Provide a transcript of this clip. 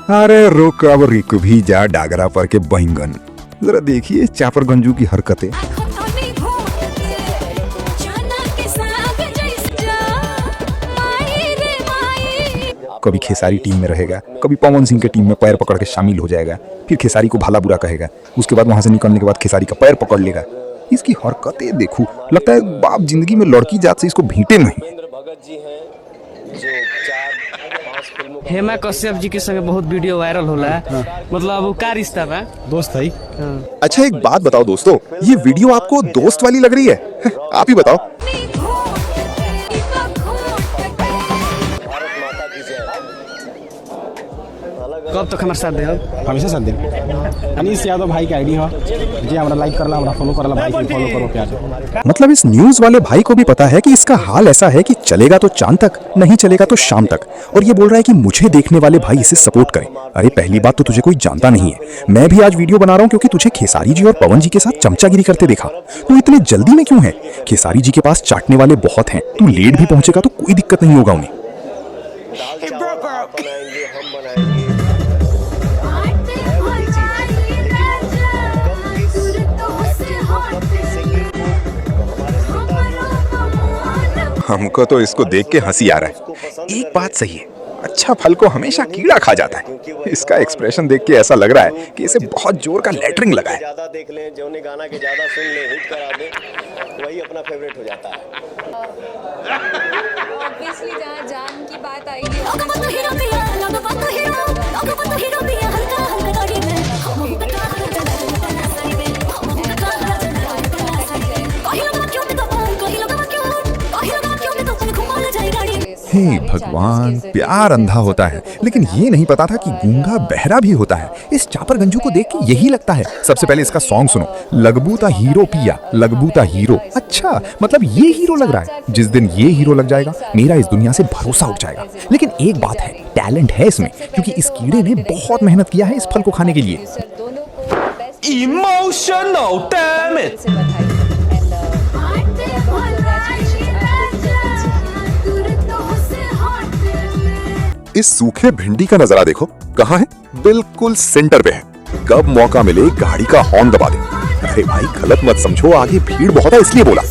अरे रुक अब रिक भी जा डागरा पर के बैंगन। जरा देखिए चापर गंजू की हरकतें। कभी खेसारी टीम में रहेगा, कभी पवन सिंह के टीम में पैर पकड़ के शामिल हो जाएगा, फिर खेसारी को भला बुरा कहेगा, उसके बाद वहां से निकलने के बाद खेसारी का पैर पकड़ लेगा। इसकी हरकतें देखो, लगता है बाप जिंदगी में लड़की जात से इसको भेंटे नहीं। हेमा कश्यप जी के संग बहुत वीडियो वायरल होला। मतलब वो का रिश्ता बा? दोस्त है। अच्छा एक बात बताओ दोस्तों, ये वीडियो आपको दोस्त वाली लग रही है? आप ही बताओ। कब तक हमारे साथ दे? हमेशा साथ दे। अनीश यादव भाई के आईडी हो जी, हमरा लाइक करला, हमरा फॉलो करला, भाई को फॉलो करो प्यार। मतलब इस न्यूज वाले भाई को भी पता है कि इसका हाल ऐसा है कि चलेगा तो चांद तक, नहीं चलेगा तो शाम तक, और ये बोल रहा है कि मुझे देखने वाले भाई इसे सपोर्ट करें। अरे पहली बात तो तुझे कोई जानता नहीं है, मैं भी आज वीडियो बना रहा हूँ क्योंकि तुझे खेसारी जी और पवन जी के साथ चमचागिरी करते देखा। तू इतने जल्दी में क्यों है? खेसारी जी के पास चाटने वाले बहुत हैं, तू लेट भी पहुंचेगा तो कोई दिक्कत नहीं होगा उन्हें। हमको तो इसको देख के हंसी आ रहा है। एक बात सही है, अच्छा फल को हमेशा कीड़ा खा जाता है। इसका एक्सप्रेशन देख के ऐसा लग रहा है कि इसे बहुत जोर का लैटरिंग लगा है। ज्यादा देख लें, जो ने गाना के ज्यादा सुन ले, हिट करा दे, वही अपना फेवरेट हो जाता है। ऑब्वियसली जहाँ जान की बात आएगी हे भगवान, प्यार अंधा होता है, लेकिन ये नहीं पता था कि गूंगा बहरा भी होता है। इस चापर गंजू को देख के यही लगता है। सबसे पहले इसका सॉन्ग सुनो, लगबूता हीरो पिया लगबूता हीरो। अच्छा मतलब ये हीरो लग रहा है। जिस दिन ये हीरो लग जाएगा मेरा इस दुनिया से भरोसा उठ जाएगा। लेकिन एक बात है, टैलेंट है इसमें, क्योंकि इस कीड़े ने बहुत मेहनत किया है इस फल को खाने के लिए। Emotional damn it। इस सूखे भिंडी का नजारा देखो, कहाँ है? बिल्कुल सेंटर पे है। कब मौका मिले गाड़ी का हॉर्न दबा दे। अरे भाई गलत मत समझो, आगे भीड़ बहुत है इसलिए बोला।